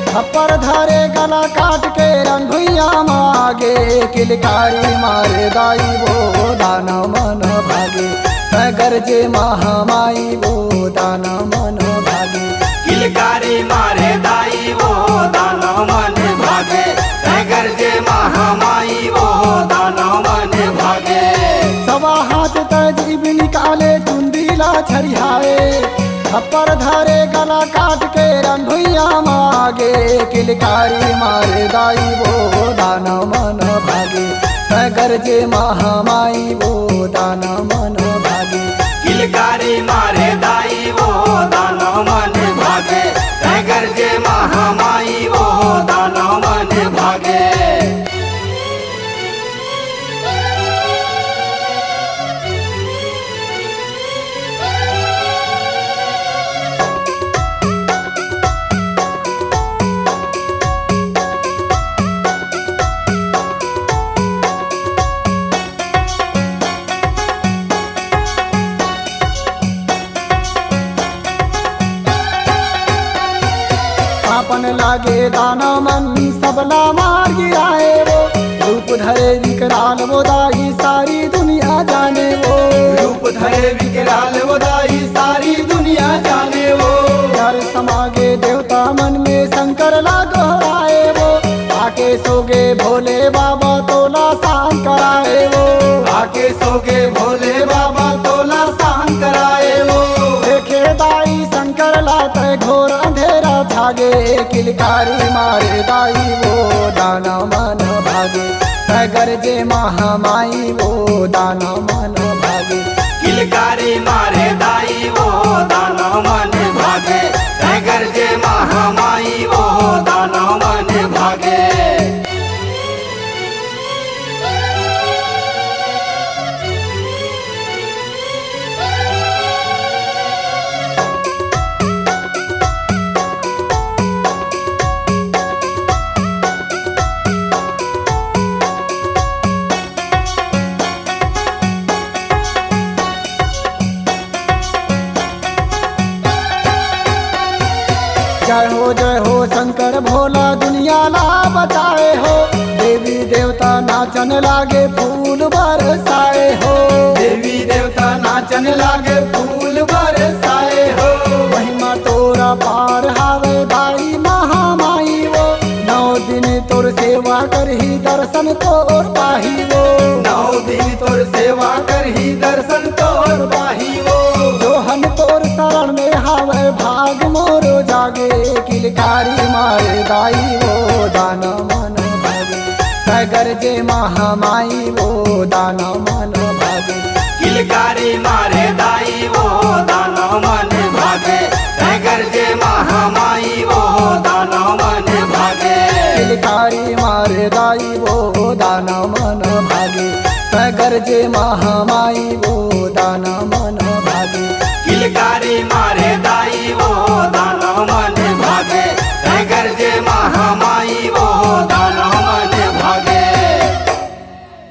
थप्पड़ धारे गला काट के रंगुइया मागे, किलकारी मारे दाई वो दाना मन भागे, गरजे महामाई वो दाना मन भागे। किलकारी मारे दाई वो दाना मन भागे, गरजे महामाई वो दाना मन भागे। सवा हाथ तजीब निकाले चुंदीला छरियाए, थप्पड़ धारे गला काट के रंगुइया मागे, किलकारी मारे दाई वो दाना मन भागे, गरजे महामाई वो दाना मन भागे। किलकारी मारे दाई वो दाना मन भागे, गरजे महामाई वो दाना मन भागे। आपन लागे दाना मन सबला मार गिराए वो, रूप धरे विकराल वो दाई सारी दुनिया जाने वो, रूप धरे विकराल वो दाई सारी दुनिया जाने वो। डर समागे देवता मन में शंकर ला दोहराए वो, आके सोगे भोले बाबा तोला शांत कराए वो, आके सोगे भोले बाबा तोला शांत कराए वो। देखे दाई शंकर लाते घोर अंधेरा भागे, किलकारी मारे दाई वो दाना मन भागे, गरजे महामाई वो दाना मन भागे। किलकारी मारे दाई वो दाना मन भागे, गरजे महामाई वो दाना मन भागे। जय हो शंकर भोला दुनिया ला बचाए हो, देवी देवता नाचन लागे फूल बरसाए हो, देवी देवता नाचन लागे फूल बरसाए हो। महिमा तोरा पार हावे दाई महामाई वो, 9 दिन तोर सेवा करही दर्शन तोर पाही वो, 9 दिन तोर सेवा करही दर्शन तोर पाही वो। जोहन तोर शरण में हावे भाग मोरो जागे, किलकारी मारे दाई वो दाना मन भागे, गरजे महामाई वो दाना मन भागे। किलकारी मारे दाई वो दाना मन भागे, गरजे महामाई वो दाना मन भागे। किलकारी मारे दाई वो दाना मन भागे, गरजे महामाई वो दाना मन भागे। किलकारी मारे दाई वो दाना मन भागे, गरजे महा